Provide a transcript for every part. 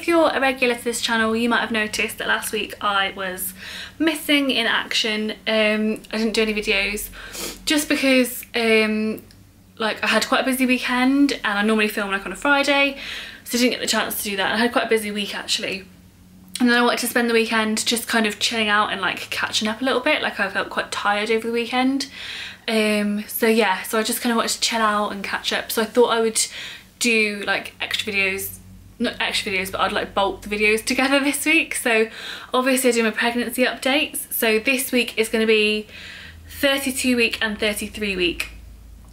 if you're a regular to this channel, you might have noticed that last week I was missing in action. I didn't do any videos just because like I had quite a busy weekend, and I normally film like on a Friday, so I didn't get the chance to do that. I had quite a busy week actually, and then I wanted to spend the weekend just kind of chilling out and like catching up a little bit. Like I felt quite tired over the weekend, so yeah, so I just kind of wanted to chill out and catch up. So I thought I would do like extra videos, not extra videos, but I'd like bulk the videos together this week. So obviously I do my pregnancy updates. So this week is going to be 32 week and 33 week.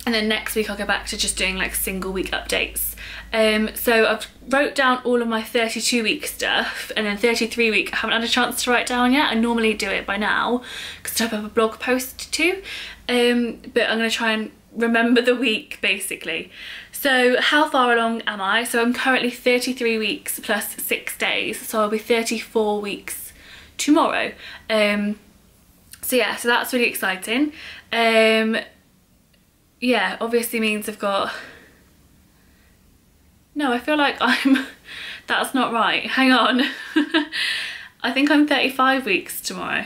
And then next week I'll go back to just doing like single week updates. So I've wrote down all of my 32 week stuff, and then 33 week I haven't had a chance to write down yet. I normally do it by now because I have a blog post too. But I'm going to try and remember the week basically. So how far along am I? So I'm currently 33 weeks plus 6 days. So I'll be 34 weeks tomorrow. So yeah, so that's really exciting. Yeah, obviously means I've got, no, I feel like that's not right, hang on. I think I'm 35 weeks tomorrow.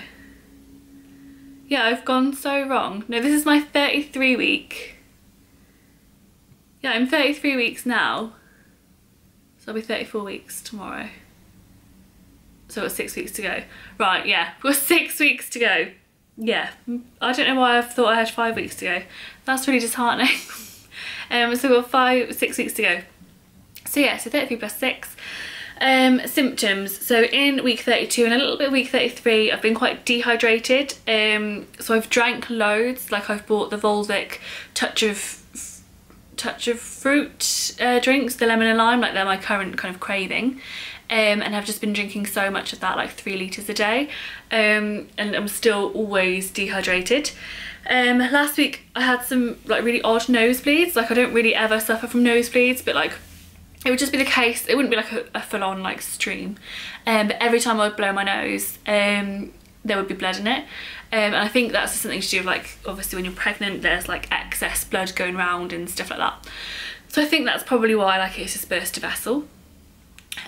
Yeah, I've gone so wrong. No, this is my 33 week. Yeah, I'm 33 weeks now, so I'll be 34 weeks tomorrow. So it's 6 weeks to go. Right, yeah, we've got 6 weeks to go. Yeah, I don't know why I thought I had 5 weeks to go. That's really disheartening. So we've got 6 weeks to go. So yeah, so 33 plus 6. Symptoms. So in week 32 and a little bit of week 33, I've been quite dehydrated. So I've drank loads. Like I've bought the Volvic touch of fruit drinks, the lemon and lime, like they're my current kind of craving. And I've just been drinking so much of that, like 3 litres a day, and I'm still always dehydrated. Last week I had some like really odd nosebleeds. Like I don't really ever suffer from nosebleeds, but like it would just be the case, it wouldn't be like a full-on like stream, but every time I would blow my nose there would be blood in it, and I think that's something to do with like, obviously when you're pregnant there's like excess blood going around and stuff like that. So I think that's probably why like it's just burst a vessel.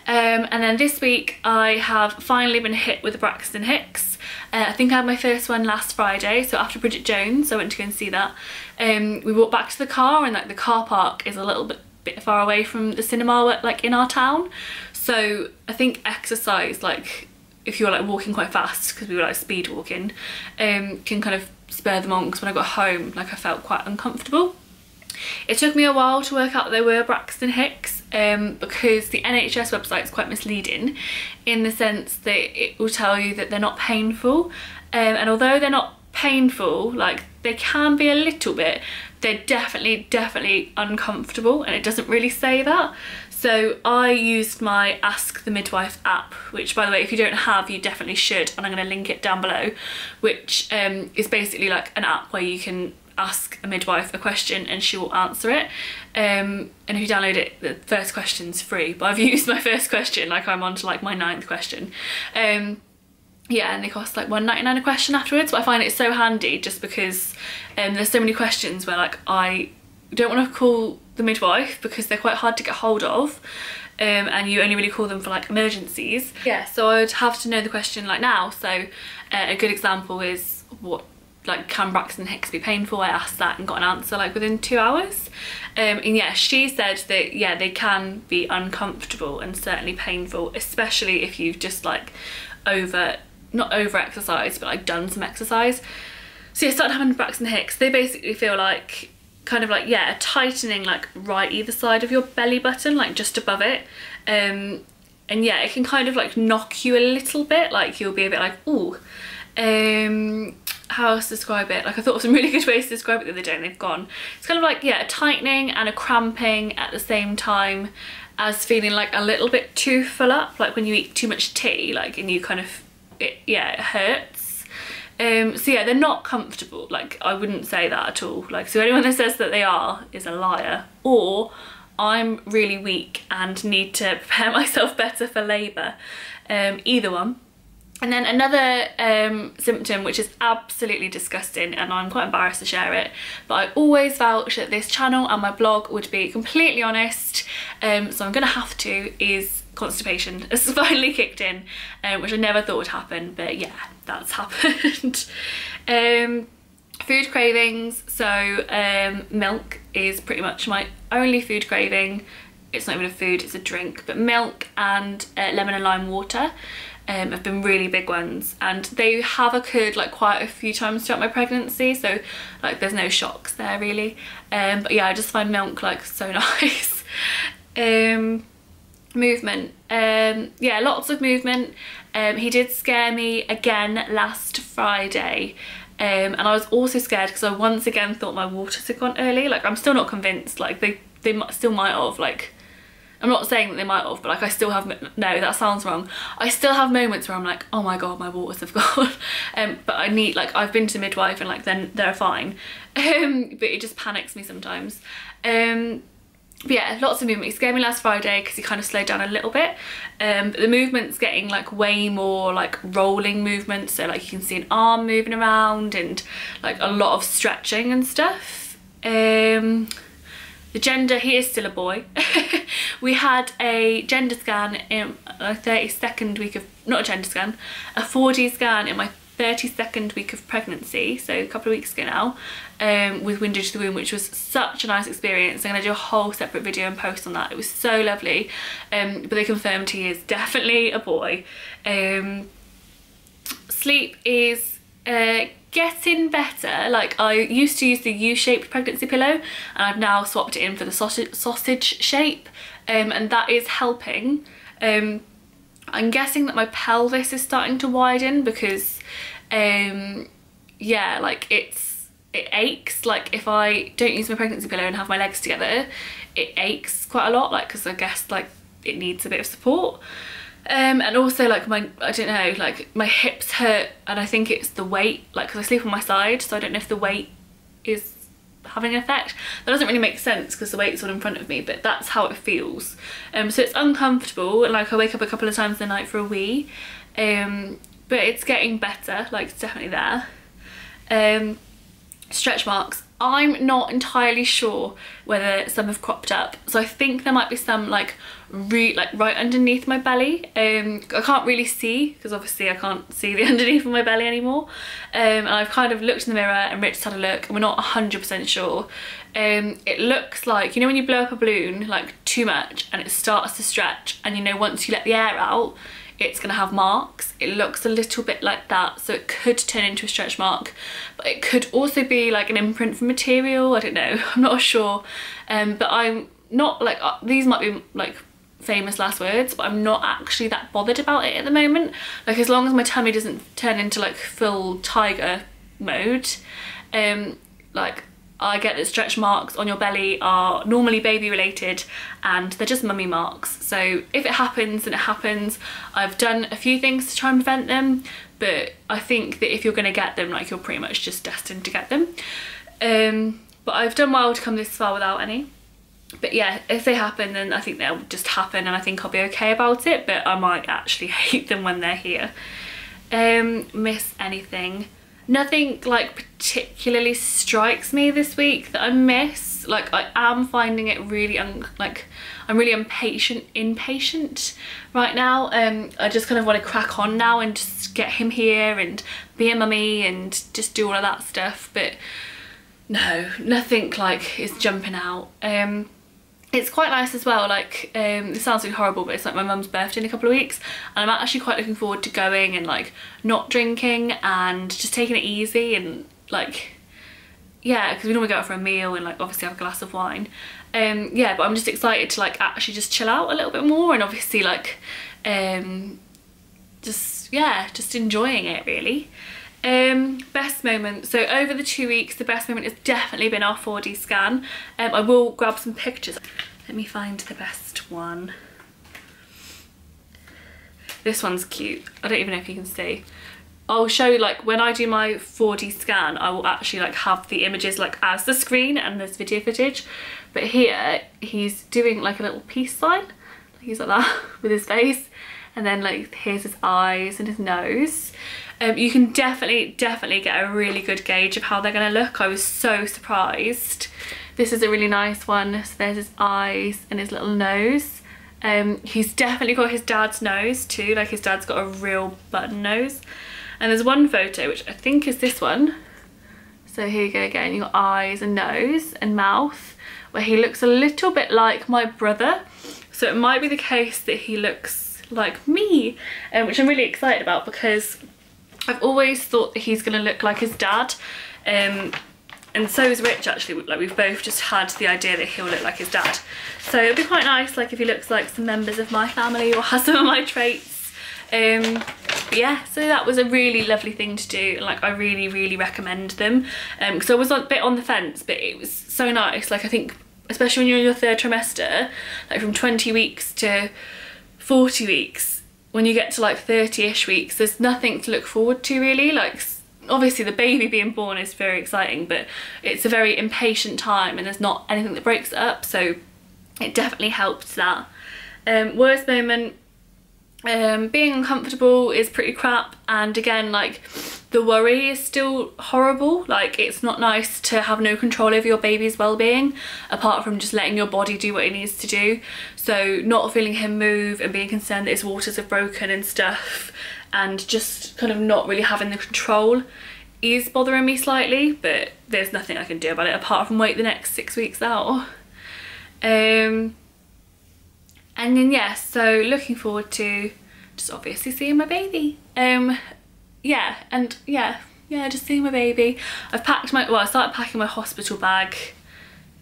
And then this week I have finally been hit with a Braxton Hicks. I think I had my first one last Friday, so after Bridget Jones I went to go and see that. We walked back to the car, and like the car park is a little bit far away from the cinema like in our town, so I think exercise, like if you're like walking quite fast, because we were like speed walking, can kind of spur them on, because when I got home like I felt quite uncomfortable. It took me a while to work out that they were Braxton Hicks, because the NHS website is quite misleading in the sense that it will tell you that they're not painful, and although they're not painful, like they can be a little bit, they're definitely uncomfortable, and it doesn't really say that. So I used my Ask the Midwife app, which by the way if you don't have, you definitely should, and I'm going to link it down below, which is basically like an app where you can ask a midwife a question and she will answer it, and if you download it the first question's free, but I've used my first question, like I'm on to like my 9th question. Yeah, and they cost like £1.99 a question afterwards, but I find it so handy just because there's so many questions where like I don't want to call the midwife because they're quite hard to get hold of, and you only really call them for like emergencies. Yeah, so I would have to know the question like now. So a good example is, what, like, can Braxton Hicks be painful? I asked that and got an answer like within 2 hours. And yeah, she said that yeah, they can be uncomfortable and certainly painful, especially if you've just like not over exercised, but like done some exercise. So yeah, started having Braxton Hicks. They basically feel like kind of like, yeah, a tightening like right either side of your belly button, like just above it. And yeah, it can kind of like knock you a little bit, like you'll be a bit like, ooh. How else to describe it? Like I thought of some really good ways to describe it the other day and they've gone. It's kind of like, yeah, a tightening and a cramping at the same time as feeling like a little bit too full up, like when you eat too much tea, like, and you kind of, it hurts. So yeah, they're not comfortable. Like I wouldn't say that at all. Like, so anyone that says that they are is a liar, or I'm really weak and need to prepare myself better for labour. Either one. And then another symptom, which is absolutely disgusting, and I'm quite embarrassed to share it, but I always vouch that this channel and my blog would be completely honest, so I'm gonna have to, is constipation has finally kicked in, which I never thought would happen, but yeah, that's happened. Food cravings, so milk is pretty much my only food craving. It's not even a food, it's a drink, but milk and lemon and lime water have been really big ones, and they have occurred like quite a few times throughout my pregnancy, so like there's no shocks there really. But yeah, I just find milk like so nice. Movement, yeah, lots of movement. He did scare me again last Friday, and I was also scared because I once again thought my waters had gone early. Like, I'm still not convinced, like they still might have, like, I'm not saying that they might have, but like I still have, no, that sounds wrong. I still have moments where I'm like, oh my god, my waters have gone. But I need, like, I've been to midwife and like then they're fine. But it just panics me sometimes. But yeah, lots of movement. He scared me last Friday because he kind of slowed down a little bit. But the movement's getting like way more like rolling movements. So like you can see an arm moving around and like a lot of stretching and stuff. The gender, he is still a boy. We had a gender scan in a 32nd week of, not a gender scan, a 4D scan in my 32nd week of pregnancy, so a couple of weeks ago now, with windage to the womb, which was such a nice experience. I'm going to do a whole separate video and post on that. It was so lovely. But they confirmed he is definitely a boy. Sleep is getting better. Like, I used to use the U-shaped pregnancy pillow and I've now swapped it in for the sausage shape, and that is helping. I'm guessing that my pelvis is starting to widen because yeah, like it aches. Like, if I don't use my pregnancy pillow and have my legs together, it aches quite a lot, like, because I guess like it needs a bit of support. And also like I don't know, like my hips hurt, and I think it's the weight, like, because I sleep on my side, so I don't know if the weight is having an effect. That doesn't really make sense because the weight's all in front of me, but that's how it feels. So it's uncomfortable, and like I wake up a couple of times a night for a wee, but it's getting better, like it's definitely there. Stretch marks, I'm not entirely sure whether some have cropped up, so I think there might be some like right underneath my belly. I can't really see because obviously I can't see the underneath of my belly anymore, and I've kind of looked in the mirror and Rich's had a look and we're not 100% sure. It looks like, you know when you blow up a balloon like too much and it starts to stretch, and you know once you let the air out it's gonna have marks. It looks a little bit like that, so it could turn into a stretch mark, but it could also be like an imprint from material. I don't know, I'm not sure. But I'm not like, these might be like famous last words, but I'm not actually that bothered about it at the moment. Like, as long as my tummy doesn't turn into like full tiger mode, like, I get that stretch marks on your belly are normally baby related and they're just mummy marks. So if it happens, then it happens. I've done a few things to try and prevent them, but I think that if you're going to get them, like, you're pretty much just destined to get them. But I've done well to come this far without any. But yeah, if they happen, then I think they'll just happen and I think I'll be okay about it, but I might actually hate them when they're here. Miss anything? Nothing like particularly strikes me this week that I miss. Like, I am finding it really I'm really impatient right now. I just kind of want to crack on now and just get him here and be a mummy and just do all of that stuff, but no, nothing like is jumping out. It's quite nice as well, like, it sounds really horrible, but it's like my mum's birthday in a couple of weeks and I'm actually quite looking forward to going and like not drinking and just taking it easy and like, yeah, because we normally go out for a meal and like obviously have a glass of wine. Yeah, but I'm just excited to like actually just chill out a little bit more and obviously like just enjoying it really. Best moment, so over the 2 weeks the best moment has definitely been our 4D scan. I will grab some pictures. Let me find the best one. This one's cute. I don't even know if you can see. I'll show you, like, when I do my 4D scan I will actually like have the images like as the screen and there's video footage, but here he's doing like a little peace sign, he's like that with his face, and then like here's his eyes and his nose. You can definitely get a really good gauge of how they're going to look. I was so surprised. This is a really nice one. So there's his eyes and his little nose. He's definitely got his dad's nose too, like his dad's got a real button nose. And there's one photo, which I think is this one. So here you go again, you've got eyes and nose and mouth, where he looks a little bit like my brother. So it might be the case that he looks like me, which I'm really excited about because I've always thought that he's gonna look like his dad. And so is Rich actually, like we've both just had the idea that he'll look like his dad. So it'd be quite nice like if he looks like some members of my family or has some of my traits. But yeah, so that was a really lovely thing to do. Like I really recommend them. Because I was a bit on the fence, but it was so nice. Like I think, especially when you're in your 3rd trimester, like from 20 weeks to 40 weeks, when you get to like 30-ish weeks, there's nothing to look forward to really. Like obviously the baby being born is very exciting, but it's a very impatient time and there's not anything that breaks it up, so it definitely helped that. Worst moment, being uncomfortable is pretty crap, and again like the worry is still horrible. Like it's not nice to have no control over your baby's well-being apart from just letting your body do what it needs to do. So not feeling him move and being concerned that his waters have broken and stuff, and just kind of not really having the control is bothering me slightly, but there's nothing I can do about it apart from wait the next 6 weeks out. And then yeah, so looking forward to just obviously seeing my baby. Yeah, and yeah, just seeing my baby. I've packed my, well, I started packing my hospital bag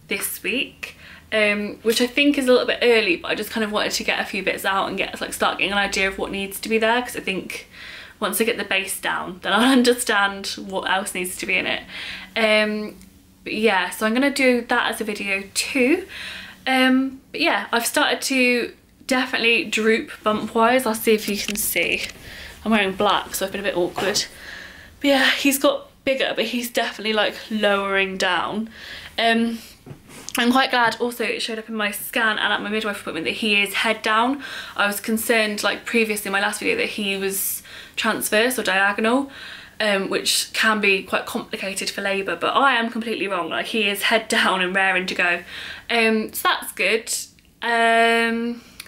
this week, which I think is a little bit early, but I just kind of wanted to get a few bits out and start getting an idea of what needs to be there, because I think once I get the base down then I'll understand what else needs to be in it. But yeah, so I'm gonna do that as a video too. But yeah, I've started to definitely droop bump wise. I'll see if you can see. I'm wearing black, so I've been a bit awkward. But yeah, he's got bigger, but he's definitely like lowering down. I'm quite glad also it showed up in my scan and at my midwife appointment that he is head down. I was concerned like previously in my last video that he was transverse or diagonal, which can be quite complicated for labour, but I am completely wrong. Like he is head down and raring to go. So that's good.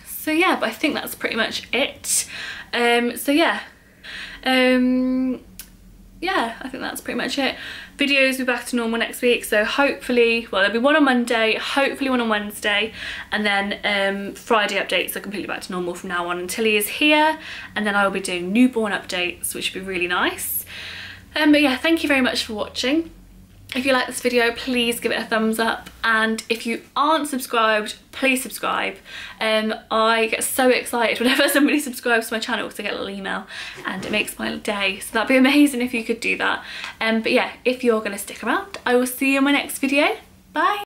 So yeah, but I think that's pretty much it. So yeah. Yeah, I think that's pretty much it. Videos will be back to normal next week, so hopefully, well, there'll be one on Monday, hopefully one on Wednesday, and then Friday updates are completely back to normal from now on until he is here, and then I will be doing newborn updates, which would be really nice. But yeah, thank you very much for watching. If you like this video, please give it a thumbs up, and if you aren't subscribed, please subscribe. I get so excited whenever somebody subscribes to my channel because I get a little email and it makes my day, so that'd be amazing if you could do that. But yeah, if you're gonna stick around, I will see you in my next video. Bye!